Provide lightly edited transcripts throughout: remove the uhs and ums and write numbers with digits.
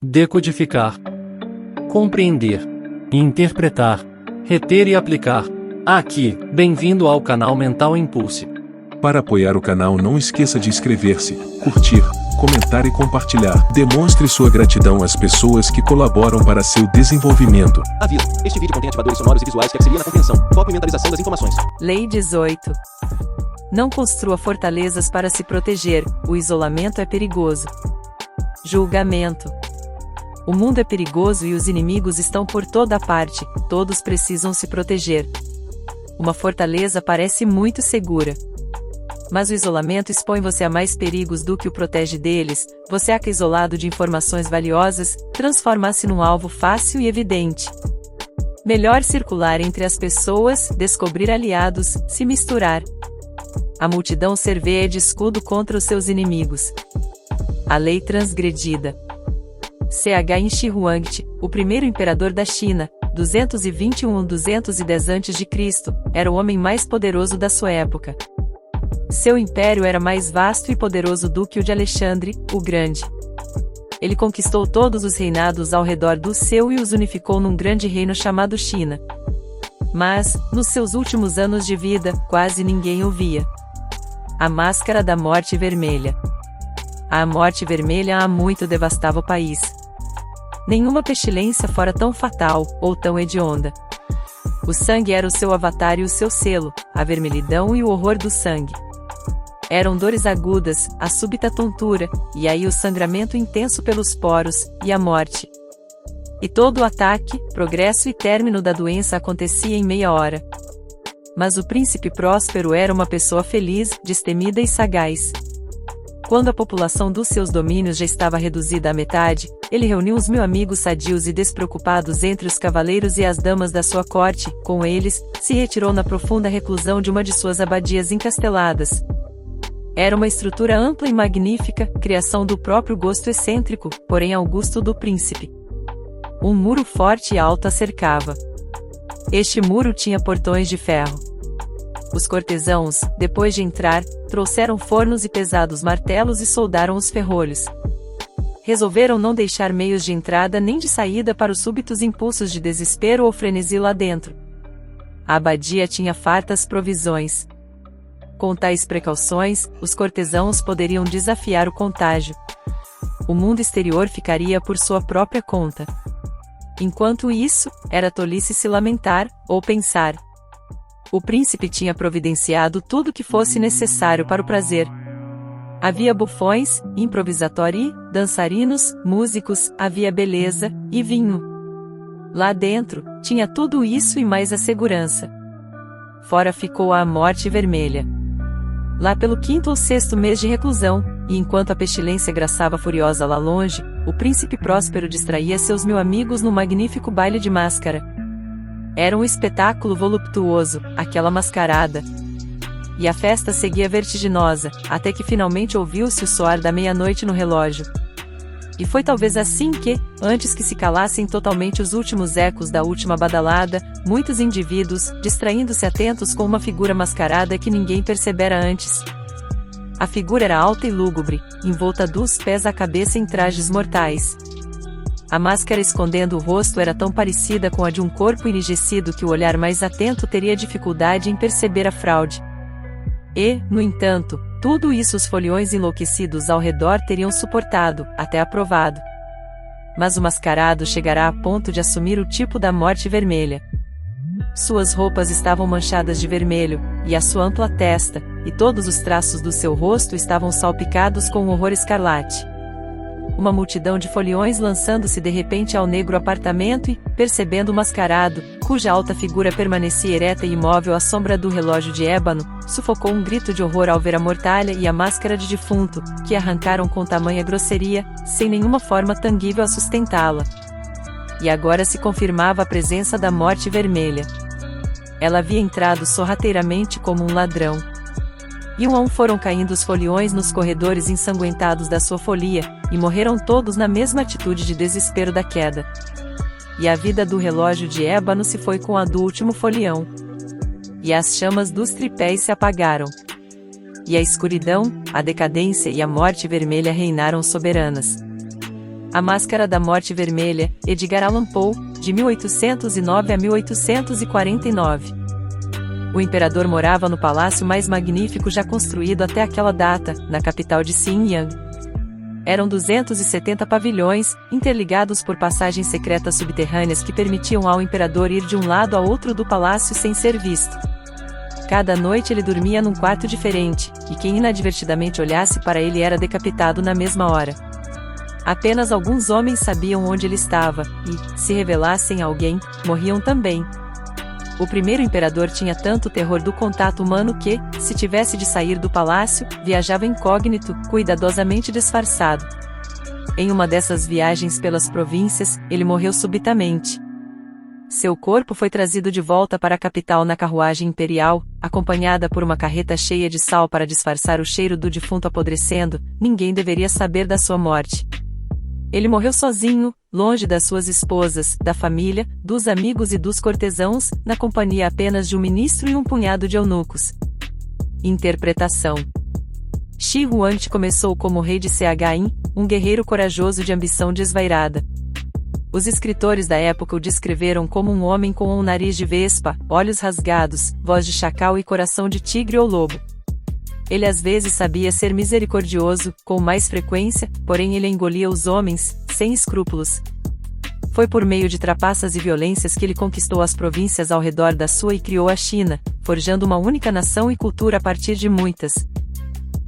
decodificar, compreender, interpretar, reter e aplicar. Aqui, bem-vindo ao canal Mental Impulse. Para apoiar o canal, não esqueça de inscrever-se, curtir, comentar e compartilhar. Demonstre sua gratidão às pessoas que colaboram para seu desenvolvimento. Aviso: este vídeo contém ativadores sonoros e visuais que auxiliam na compreensão, foco e mentalização das informações. Lei 18. Não construa fortalezas para se proteger, o isolamento é perigoso. Julgamento. O mundo é perigoso e os inimigos estão por toda a parte, todos precisam se proteger. Uma fortaleza parece muito segura. Mas o isolamento expõe você a mais perigos do que o protege deles. Você fica isolado de informações valiosas, transforma-se num alvo fácil e evidente. Melhor circular entre as pessoas, descobrir aliados, se misturar. A multidão serve de escudo contra os seus inimigos. A lei transgredida. Ch Shi Huangdi, o primeiro imperador da China, 221-210 a.C., era o homem mais poderoso da sua época. Seu império era mais vasto e poderoso do que o de Alexandre, o Grande. Ele conquistou todos os reinados ao redor do seu e os unificou num grande reino chamado China. Mas, nos seus últimos anos de vida, quase ninguém o via. A máscara da morte vermelha. A morte vermelha há muito devastava o país. Nenhuma pestilência fora tão fatal, ou tão hedionda. O sangue era o seu avatar e o seu selo, a vermelhidão e o horror do sangue. Eram dores agudas, a súbita tontura, e aí o sangramento intenso pelos poros, e a morte. E todo o ataque, progresso e término da doença acontecia em meia hora. Mas o príncipe próspero era uma pessoa feliz, destemida e sagaz. Quando a população dos seus domínios já estava reduzida à metade, ele reuniu os 1000 amigos sadios e despreocupados entre os cavaleiros e as damas da sua corte. Com eles, se retirou na profunda reclusão de uma de suas abadias encasteladas. Era uma estrutura ampla e magnífica, criação do próprio gosto excêntrico, porém augusto do príncipe. Um muro forte e alto a cercava. Este muro tinha portões de ferro. Os cortesãos, depois de entrar, trouxeram fornos e pesados martelos e soldaram os ferrolhos. Resolveram não deixar meios de entrada nem de saída para os súbitos impulsos de desespero ou frenesi lá dentro. A abadia tinha fartas provisões. Com tais precauções, os cortesãos poderiam desafiar o contágio. O mundo exterior ficaria por sua própria conta. Enquanto isso, era tolice se lamentar, ou pensar. O príncipe tinha providenciado tudo que fosse necessário para o prazer. Havia bufões, improvisatori, dançarinos, músicos, havia beleza, e vinho. Lá dentro, tinha tudo isso e mais a segurança. Fora ficou a morte vermelha. Lá pelo 5º ou 6º mês de reclusão, e enquanto a pestilência graçava furiosa lá longe, o príncipe próspero distraía seus 1000 amigos num magnífico baile de máscara. Era um espetáculo voluptuoso, aquela mascarada. E a festa seguia vertiginosa, até que finalmente ouviu-se o soar da meia-noite no relógio. E foi talvez assim que, antes que se calassem totalmente os últimos ecos da última badalada, muitos indivíduos, distraindo-se atentos com uma figura mascarada que ninguém percebera antes. A figura era alta e lúgubre, envolta dos pés à cabeça em trajes mortais. A máscara escondendo o rosto era tão parecida com a de um corpo enrijecido que o olhar mais atento teria dificuldade em perceber a fraude. E, no entanto, tudo isso os foliões enlouquecidos ao redor teriam suportado, até aprovado. Mas o mascarado chegará a ponto de assumir o tipo da morte vermelha. Suas roupas estavam manchadas de vermelho, e a sua ampla testa, e todos os traços do seu rosto estavam salpicados com um horror escarlate. Uma multidão de foliões lançando-se de repente ao negro apartamento e, percebendo o mascarado, cuja alta figura permanecia ereta e imóvel à sombra do relógio de ébano, sufocou um grito de horror ao ver a mortalha e a máscara de defunto, que arrancaram com tamanha grosseria, sem nenhuma forma tangível a sustentá-la. E agora se confirmava a presença da morte vermelha. Ela havia entrado sorrateiramente como um ladrão. E um a um foram caindo os foliões nos corredores ensanguentados da sua folia, e morreram todos na mesma atitude de desespero da queda. E a vida do relógio de ébano se foi com a do último folião. E as chamas dos tripés se apagaram. E a escuridão, a decadência e a morte vermelha reinaram soberanas. A Máscara da Morte Vermelha, Edgar Allan Poe, de 1809 a 1849. O imperador morava no palácio mais magnífico já construído até aquela data, na capital de Xinyang. Eram 270 pavilhões, interligados por passagens secretas subterrâneas que permitiam ao imperador ir de um lado a outro do palácio sem ser visto. Cada noite ele dormia num quarto diferente, e quem inadvertidamente olhasse para ele era decapitado na mesma hora. Apenas alguns homens sabiam onde ele estava, e, se revelassem a alguém, morriam também. O primeiro imperador tinha tanto terror do contato humano que, se tivesse de sair do palácio, viajava incógnito, cuidadosamente disfarçado. Em uma dessas viagens pelas províncias, ele morreu subitamente. Seu corpo foi trazido de volta para a capital na carruagem imperial, acompanhada por uma carreta cheia de sal para disfarçar o cheiro do defunto apodrecendo. Ninguém deveria saber da sua morte. Ele morreu sozinho, longe das suas esposas, da família, dos amigos e dos cortesãos, na companhia apenas de um ministro e um punhado de eunucos. Interpretação: Shi Huangdi começou como rei de Yin, um guerreiro corajoso de ambição desvairada. Os escritores da época o descreveram como um homem com um nariz de vespa, olhos rasgados, voz de chacal e coração de tigre ou lobo. Ele às vezes sabia ser misericordioso, com mais frequência, porém ele engolia os homens, sem escrúpulos. Foi por meio de trapaças e violências que ele conquistou as províncias ao redor da sua e criou a China, forjando uma única nação e cultura a partir de muitas.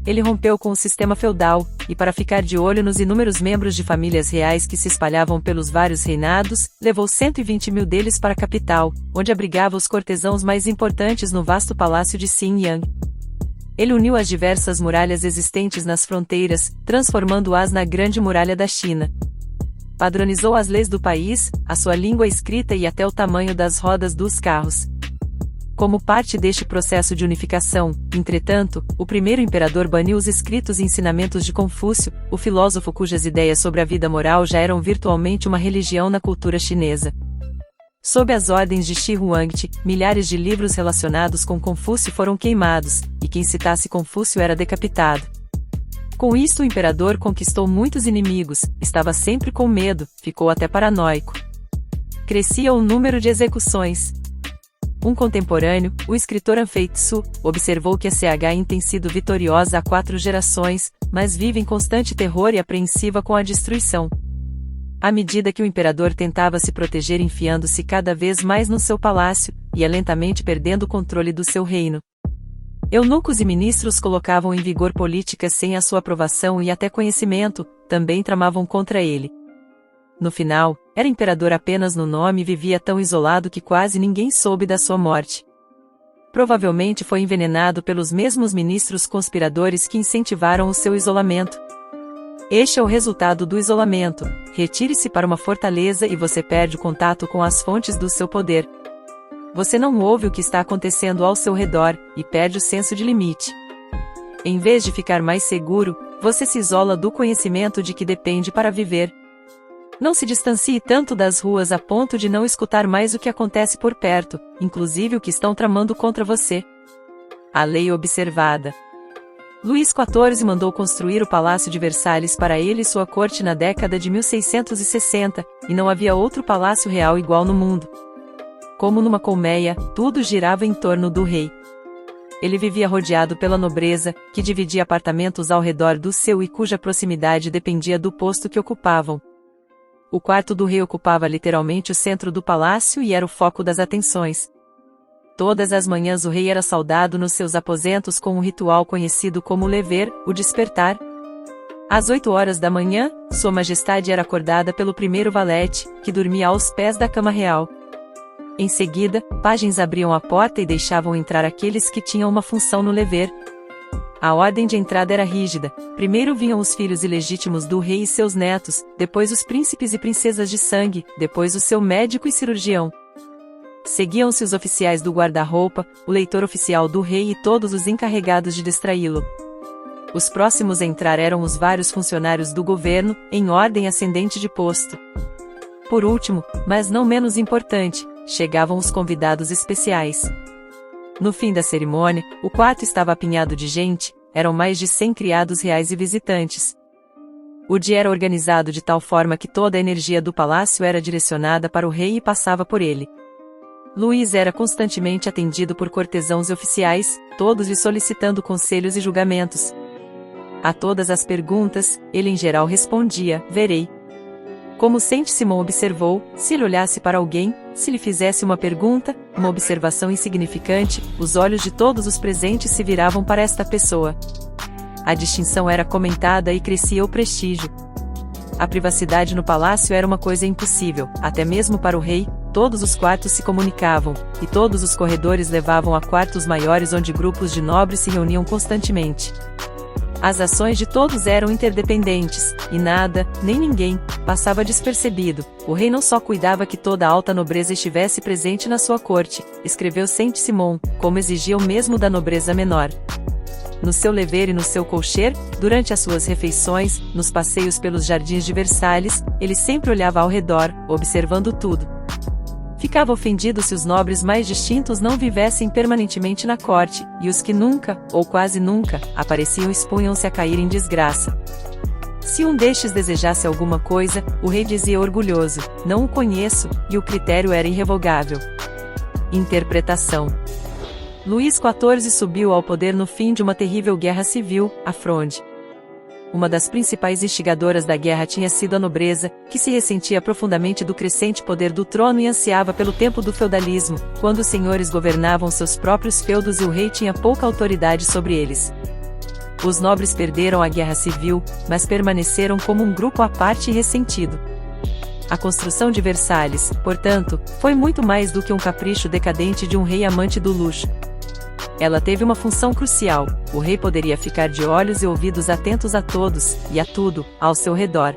Ele rompeu com o sistema feudal, e para ficar de olho nos inúmeros membros de famílias reais que se espalhavam pelos vários reinados, levou 120 mil deles para a capital, onde abrigava os cortesãos mais importantes no vasto palácio de Xinyang. Ele uniu as diversas muralhas existentes nas fronteiras, transformando-as na Grande Muralha da China. Padronizou as leis do país, a sua língua escrita e até o tamanho das rodas dos carros. Como parte deste processo de unificação, entretanto, o primeiro imperador baniu os escritos e ensinamentos de Confúcio, o filósofo cujas ideias sobre a vida moral já eram virtualmente uma religião na cultura chinesa. Sob as ordens de Shi Huangdi, milhares de livros relacionados com Confúcio foram queimados, e quem citasse Confúcio era decapitado. Com isto o imperador conquistou muitos inimigos, estava sempre com medo, ficou até paranoico. Crescia o número de execuções. Um contemporâneo, o escritor Anfei Tsu, observou que a Yin tem sido vitoriosa há 4 gerações, mas vive em constante terror e apreensiva com a destruição. À medida que o imperador tentava se proteger enfiando-se cada vez mais no seu palácio, ia lentamente perdendo o controle do seu reino. Eunucos e ministros colocavam em vigor políticas sem a sua aprovação e até conhecimento, também tramavam contra ele. No final, era imperador apenas no nome e vivia tão isolado que quase ninguém soube da sua morte. Provavelmente foi envenenado pelos mesmos ministros conspiradores que incentivaram o seu isolamento. Este é o resultado do isolamento. Retire-se para uma fortaleza e você perde o contato com as fontes do seu poder. Você não ouve o que está acontecendo ao seu redor, e perde o senso de limite. Em vez de ficar mais seguro, você se isola do conhecimento de que depende para viver. Não se distancie tanto das ruas a ponto de não escutar mais o que acontece por perto, inclusive o que estão tramando contra você. A lei observada. Luís XIV mandou construir o Palácio de Versalhes para ele e sua corte na década de 1660, e não havia outro palácio real igual no mundo. Como numa colmeia, tudo girava em torno do rei. Ele vivia rodeado pela nobreza, que dividia apartamentos ao redor do seu e cuja proximidade dependia do posto que ocupavam. O quarto do rei ocupava literalmente o centro do palácio e era o foco das atenções. Todas as manhãs o rei era saudado nos seus aposentos com um ritual conhecido como lever, o despertar. Às 8 horas da manhã, Sua Majestade era acordada pelo primeiro valete, que dormia aos pés da cama real. Em seguida, pajens abriam a porta e deixavam entrar aqueles que tinham uma função no lever. A ordem de entrada era rígida. Primeiro vinham os filhos ilegítimos do rei e seus netos, depois os príncipes e princesas de sangue, depois o seu médico e cirurgião. Seguiam-se os oficiais do guarda-roupa, o leitor oficial do rei e todos os encarregados de distraí-lo. Os próximos a entrar eram os vários funcionários do governo, em ordem ascendente de posto. Por último, mas não menos importante, chegavam os convidados especiais. No fim da cerimônia, o quarto estava apinhado de gente, eram mais de 100 criados reais e visitantes. O dia era organizado de tal forma que toda a energia do palácio era direcionada para o rei e passava por ele. Luís era constantemente atendido por cortesãos e oficiais, todos lhe solicitando conselhos e julgamentos. A todas as perguntas, ele em geral respondia: verei. Como Saint-Simon observou, se ele olhasse para alguém, se lhe fizesse uma pergunta, uma observação insignificante, os olhos de todos os presentes se viravam para esta pessoa. A distinção era comentada e crescia o prestígio. A privacidade no palácio era uma coisa impossível, até mesmo para o rei. Todos os quartos se comunicavam, e todos os corredores levavam a quartos maiores onde grupos de nobres se reuniam constantemente. As ações de todos eram interdependentes, e nada, nem ninguém, passava despercebido. O rei não só cuidava que toda a alta nobreza estivesse presente na sua corte, escreveu Saint-Simon, como exigia o mesmo da nobreza menor. No seu lever e no seu cocher, durante as suas refeições, nos passeios pelos jardins de Versalhes, ele sempre olhava ao redor, observando tudo. Ficava ofendido se os nobres mais distintos não vivessem permanentemente na corte, e os que nunca, ou quase nunca, apareciam expunham-se a cair em desgraça. Se um destes desejasse alguma coisa, o rei dizia orgulhoso: não o conheço, e o critério era irrevogável. Interpretação. Luís XIV subiu ao poder no fim de uma terrível guerra civil, a Fronde. Uma das principais instigadoras da guerra tinha sido a nobreza, que se ressentia profundamente do crescente poder do trono e ansiava pelo tempo do feudalismo, quando os senhores governavam seus próprios feudos e o rei tinha pouca autoridade sobre eles. Os nobres perderam a guerra civil, mas permaneceram como um grupo à parte e ressentido. A construção de Versalhes, portanto, foi muito mais do que um capricho decadente de um rei amante do luxo. Ela teve uma função crucial: o rei poderia ficar de olhos e ouvidos atentos a todos, e a tudo, ao seu redor.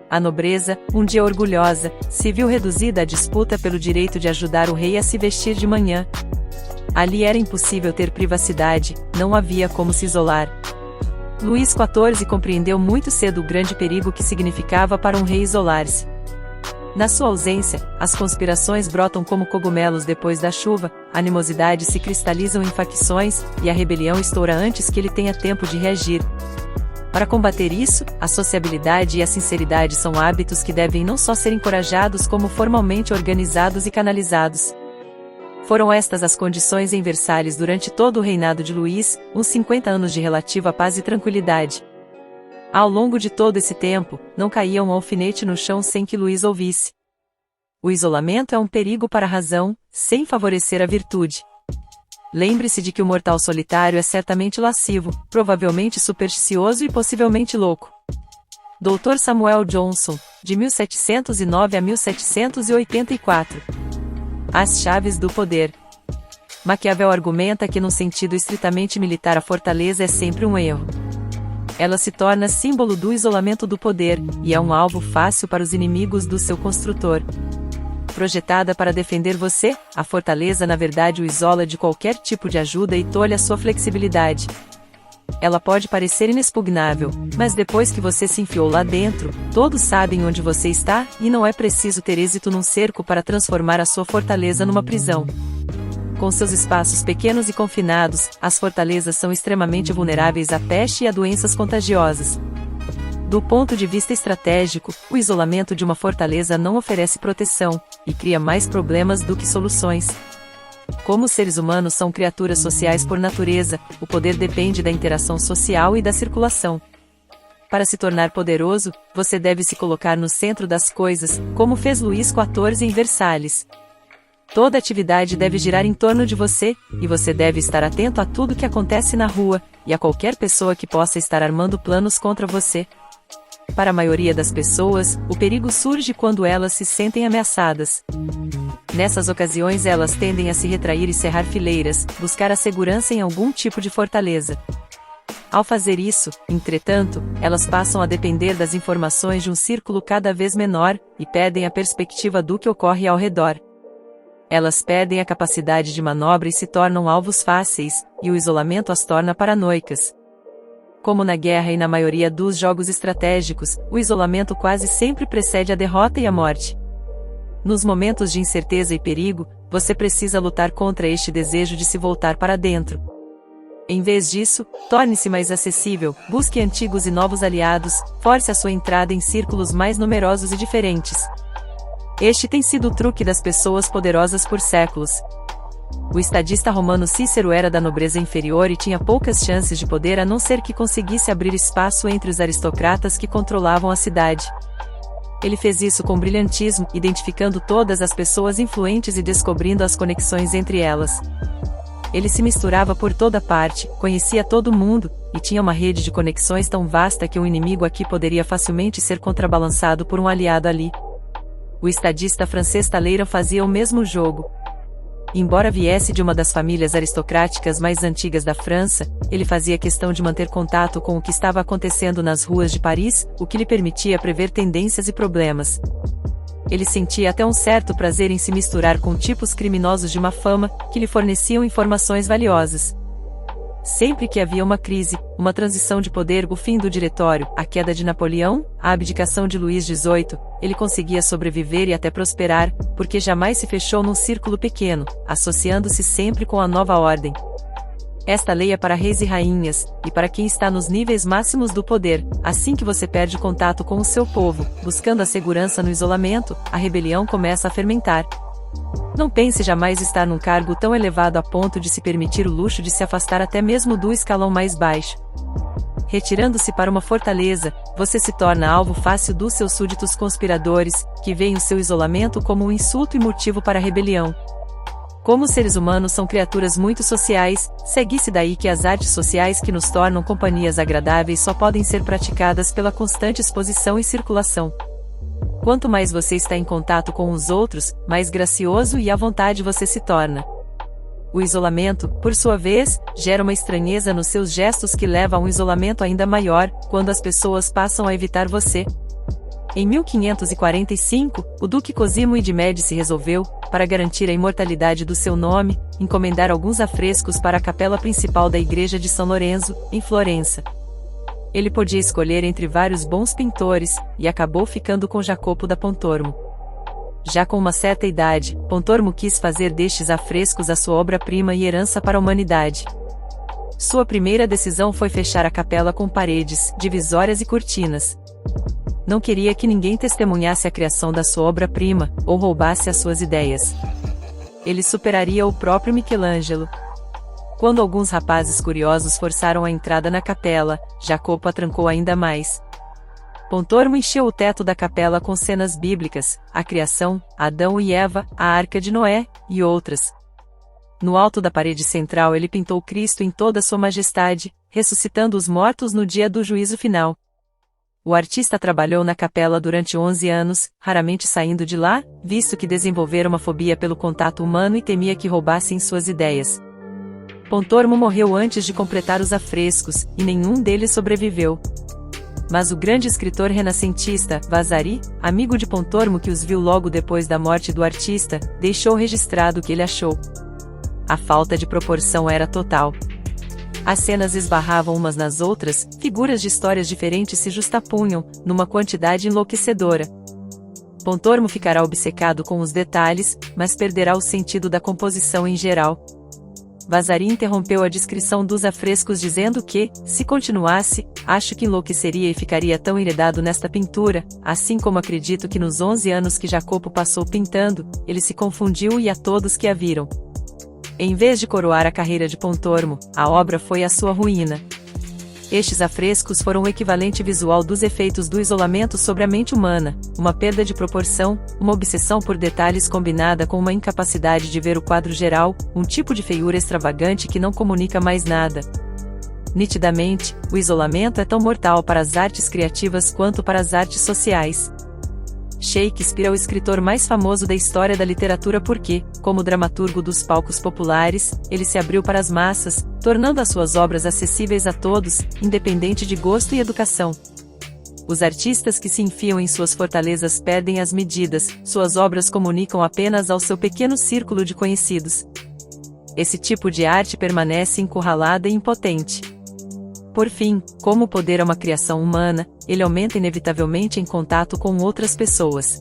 A nobreza, um dia orgulhosa, se viu reduzida à disputa pelo direito de ajudar o rei a se vestir de manhã. Ali era impossível ter privacidade, não havia como se isolar. Luís XIV compreendeu muito cedo o grande perigo que significava para um rei isolar-se. Na sua ausência, as conspirações brotam como cogumelos depois da chuva, animosidades se cristalizam em facções, e a rebelião estoura antes que ele tenha tempo de reagir. Para combater isso, a sociabilidade e a sinceridade são hábitos que devem não só ser encorajados como formalmente organizados e canalizados. Foram estas as condições em Versalhes durante todo o reinado de Luís, uns 50 anos de relativa paz e tranquilidade. Ao longo de todo esse tempo, não caía um alfinete no chão sem que Luís ouvisse. O isolamento é um perigo para a razão, sem favorecer a virtude. Lembre-se de que o mortal solitário é certamente lascivo, provavelmente supersticioso e possivelmente louco. Dr. Samuel Johnson, de 1709 a 1784. As chaves do poder. Maquiavel argumenta que num sentido estritamente militar a fortaleza é sempre um erro. Ela se torna símbolo do isolamento do poder, e é um alvo fácil para os inimigos do seu construtor. Projetada para defender você, a fortaleza na verdade o isola de qualquer tipo de ajuda e tolhe a sua flexibilidade. Ela pode parecer inexpugnável, mas depois que você se enfiou lá dentro, todos sabem onde você está, e não é preciso ter êxito num cerco para transformar a sua fortaleza numa prisão. Com seus espaços pequenos e confinados, as fortalezas são extremamente vulneráveis à peste e a doenças contagiosas. Do ponto de vista estratégico, o isolamento de uma fortaleza não oferece proteção, e cria mais problemas do que soluções. Como os seres humanos são criaturas sociais por natureza, o poder depende da interação social e da circulação. Para se tornar poderoso, você deve se colocar no centro das coisas, como fez Luís XIV em Versalhes. Toda atividade deve girar em torno de você, e você deve estar atento a tudo que acontece na rua, e a qualquer pessoa que possa estar armando planos contra você. Para a maioria das pessoas, o perigo surge quando elas se sentem ameaçadas. Nessas ocasiões elas tendem a se retrair e cerrar fileiras, buscar a segurança em algum tipo de fortaleza. Ao fazer isso, entretanto, elas passam a depender das informações de um círculo cada vez menor, e perdem a perspectiva do que ocorre ao redor. Elas perdem a capacidade de manobra e se tornam alvos fáceis, e o isolamento as torna paranoicas. Como na guerra e na maioria dos jogos estratégicos, o isolamento quase sempre precede a derrota e a morte. Nos momentos de incerteza e perigo, você precisa lutar contra este desejo de se voltar para dentro. Em vez disso, torne-se mais acessível, busque antigos e novos aliados, force a sua entrada em círculos mais numerosos e diferentes. Este tem sido o truque das pessoas poderosas por séculos. O estadista romano Cícero era da nobreza inferior e tinha poucas chances de poder a não ser que conseguisse abrir espaço entre os aristocratas que controlavam a cidade. Ele fez isso com brilhantismo, identificando todas as pessoas influentes e descobrindo as conexões entre elas. Ele se misturava por toda parte, conhecia todo mundo, e tinha uma rede de conexões tão vasta que um inimigo aqui poderia facilmente ser contrabalançado por um aliado ali. O estadista francês Talleyrand fazia o mesmo jogo. Embora viesse de uma das famílias aristocráticas mais antigas da França, ele fazia questão de manter contato com o que estava acontecendo nas ruas de Paris, o que lhe permitia prever tendências e problemas. Ele sentia até um certo prazer em se misturar com tipos criminosos de má fama, que lhe forneciam informações valiosas. Sempre que havia uma crise, uma transição de poder, o fim do diretório, a queda de Napoleão, a abdicação de Luís XVIII, ele conseguia sobreviver e até prosperar, porque jamais se fechou num círculo pequeno, associando-se sempre com a nova ordem. Esta lei é para reis e rainhas, e para quem está nos níveis máximos do poder. Assim que você perde contato com o seu povo, buscando a segurança no isolamento, a rebelião começa a fermentar. Não pense jamais estar num cargo tão elevado a ponto de se permitir o luxo de se afastar até mesmo do escalão mais baixo. Retirando-se para uma fortaleza, você se torna alvo fácil dos seus súditos conspiradores, que veem o seu isolamento como um insulto e motivo para a rebelião. Como os seres humanos são criaturas muito sociais, segue-se daí que as artes sociais que nos tornam companhias agradáveis só podem ser praticadas pela constante exposição e circulação. Quanto mais você está em contato com os outros, mais gracioso e à vontade você se torna. O isolamento, por sua vez, gera uma estranheza nos seus gestos que leva a um isolamento ainda maior, quando as pessoas passam a evitar você. Em 1545, o Duque Cosimo I de Médici resolveu, para garantir a imortalidade do seu nome, encomendar alguns afrescos para a capela principal da igreja de São Lorenzo, em Florença. Ele podia escolher entre vários bons pintores, e acabou ficando com Jacopo da Pontormo. Já com uma certa idade, Pontormo quis fazer destes afrescos a sua obra-prima e herança para a humanidade. Sua primeira decisão foi fechar a capela com paredes, divisórias e cortinas. Não queria que ninguém testemunhasse a criação da sua obra-prima, ou roubasse as suas ideias. Ele superaria o próprio Michelangelo. Quando alguns rapazes curiosos forçaram a entrada na capela, Jacopo a trancou ainda mais. Pontormo encheu o teto da capela com cenas bíblicas, a criação, Adão e Eva, a Arca de Noé, e outras. No alto da parede central ele pintou Cristo em toda sua majestade, ressuscitando os mortos no dia do juízo final. O artista trabalhou na capela durante 11 anos, raramente saindo de lá, visto que desenvolvera uma fobia pelo contato humano e temia que roubassem suas ideias. Pontormo morreu antes de completar os afrescos, e nenhum deles sobreviveu. Mas o grande escritor renascentista, Vasari, amigo de Pontormo que os viu logo depois da morte do artista, deixou registrado o que ele achou. A falta de proporção era total. As cenas esbarravam umas nas outras, figuras de histórias diferentes se justapunham, numa quantidade enlouquecedora. Pontormo ficará obcecado com os detalhes, mas perderá o sentido da composição em geral. Vasari interrompeu a descrição dos afrescos dizendo que, se continuasse, acho que enlouqueceria e ficaria tão enredado nesta pintura, assim como acredito que nos 11 anos que Jacopo passou pintando, ele se confundiu e a todos que a viram. Em vez de coroar a carreira de Pontormo, a obra foi a sua ruína. Estes afrescos foram o equivalente visual dos efeitos do isolamento sobre a mente humana, uma perda de proporção, uma obsessão por detalhes combinada com uma incapacidade de ver o quadro geral, um tipo de feiura extravagante que não comunica mais nada. Nitidamente, o isolamento é tão mortal para as artes criativas quanto para as artes sociais. Shakespeare é o escritor mais famoso da história da literatura porque, como dramaturgo dos palcos populares, ele se abriu para as massas, tornando as suas obras acessíveis a todos, independente de gosto e educação. Os artistas que se enfiam em suas fortalezas perdem as medidas, suas obras comunicam apenas ao seu pequeno círculo de conhecidos. Esse tipo de arte permanece encurralada e impotente. Por fim, como o poder é uma criação humana, ele aumenta inevitavelmente em contato com outras pessoas.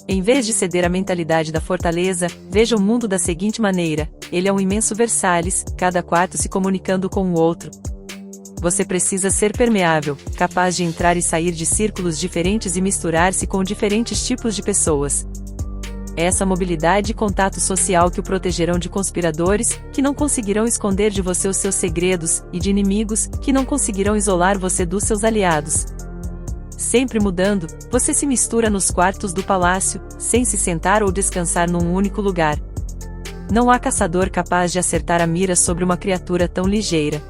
Em vez de ceder à mentalidade da fortaleza, veja o mundo da seguinte maneira: ele é um imenso Versalhes, cada quarto se comunicando com o outro. Você precisa ser permeável, capaz de entrar e sair de círculos diferentes e misturar-se com diferentes tipos de pessoas. É essa mobilidade e contato social que o protegerão de conspiradores, que não conseguirão esconder de você os seus segredos, e de inimigos, que não conseguirão isolar você dos seus aliados. Sempre mudando, você se mistura nos quartos do palácio, sem se sentar ou descansar num único lugar. Não há caçador capaz de acertar a mira sobre uma criatura tão ligeira.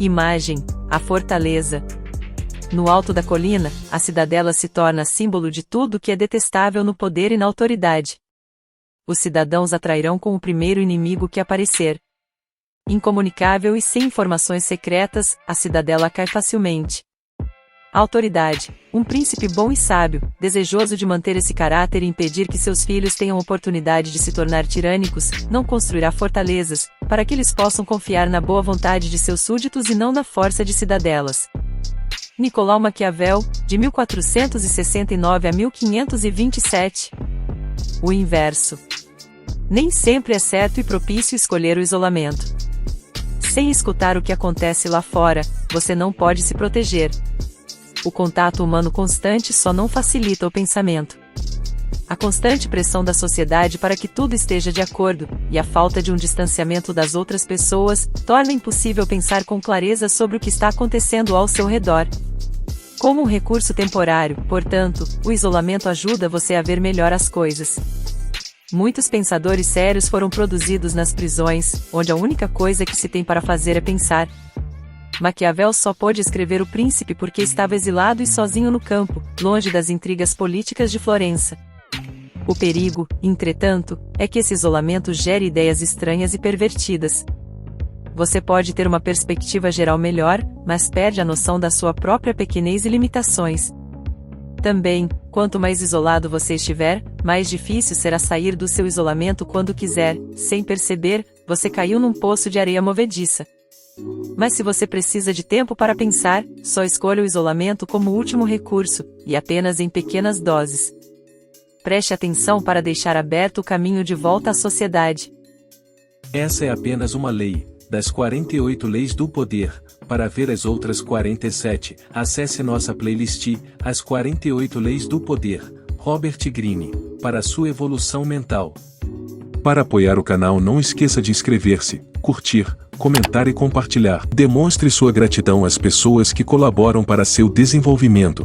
Imagem: a fortaleza. No alto da colina, a cidadela se torna símbolo de tudo que é detestável no poder e na autoridade. Os cidadãos atrairão com o primeiro inimigo que aparecer. Incomunicável e sem informações secretas, a cidadela cai facilmente. A autoridade, um príncipe bom e sábio, desejoso de manter esse caráter e impedir que seus filhos tenham oportunidade de se tornar tirânicos, não construirá fortalezas, para que eles possam confiar na boa vontade de seus súditos e não na força de cidadelas. Nicolau Maquiavel, de 1469 a 1527. O inverso. Nem sempre é certo e propício escolher o isolamento. Sem escutar o que acontece lá fora, você não pode se proteger. O contato humano constante só não facilita o pensamento. A constante pressão da sociedade para que tudo esteja de acordo, e a falta de um distanciamento das outras pessoas, torna impossível pensar com clareza sobre o que está acontecendo ao seu redor. Como um recurso temporário, portanto, o isolamento ajuda você a ver melhor as coisas. Muitos pensadores sérios foram produzidos nas prisões, onde a única coisa que se tem para fazer é pensar. Maquiavel só pôde escrever O Príncipe porque estava exilado e sozinho no campo, longe das intrigas políticas de Florença. O perigo, entretanto, é que esse isolamento gere ideias estranhas e pervertidas. Você pode ter uma perspectiva geral melhor, mas perde a noção da sua própria pequenez e limitações. Também, quanto mais isolado você estiver, mais difícil será sair do seu isolamento quando quiser. Sem perceber, você caiu num poço de areia movediça. Mas se você precisa de tempo para pensar, só escolha o isolamento como último recurso, e apenas em pequenas doses. Preste atenção para deixar aberto o caminho de volta à sociedade. Essa é apenas uma lei, das 48 leis do poder. Para ver as outras 47, acesse nossa playlist, As 48 Leis do Poder, Robert Greene, para sua evolução mental. Para apoiar o canal, não esqueça de inscrever-se, curtir, comentar e compartilhar. Demonstre sua gratidão às pessoas que colaboram para seu desenvolvimento.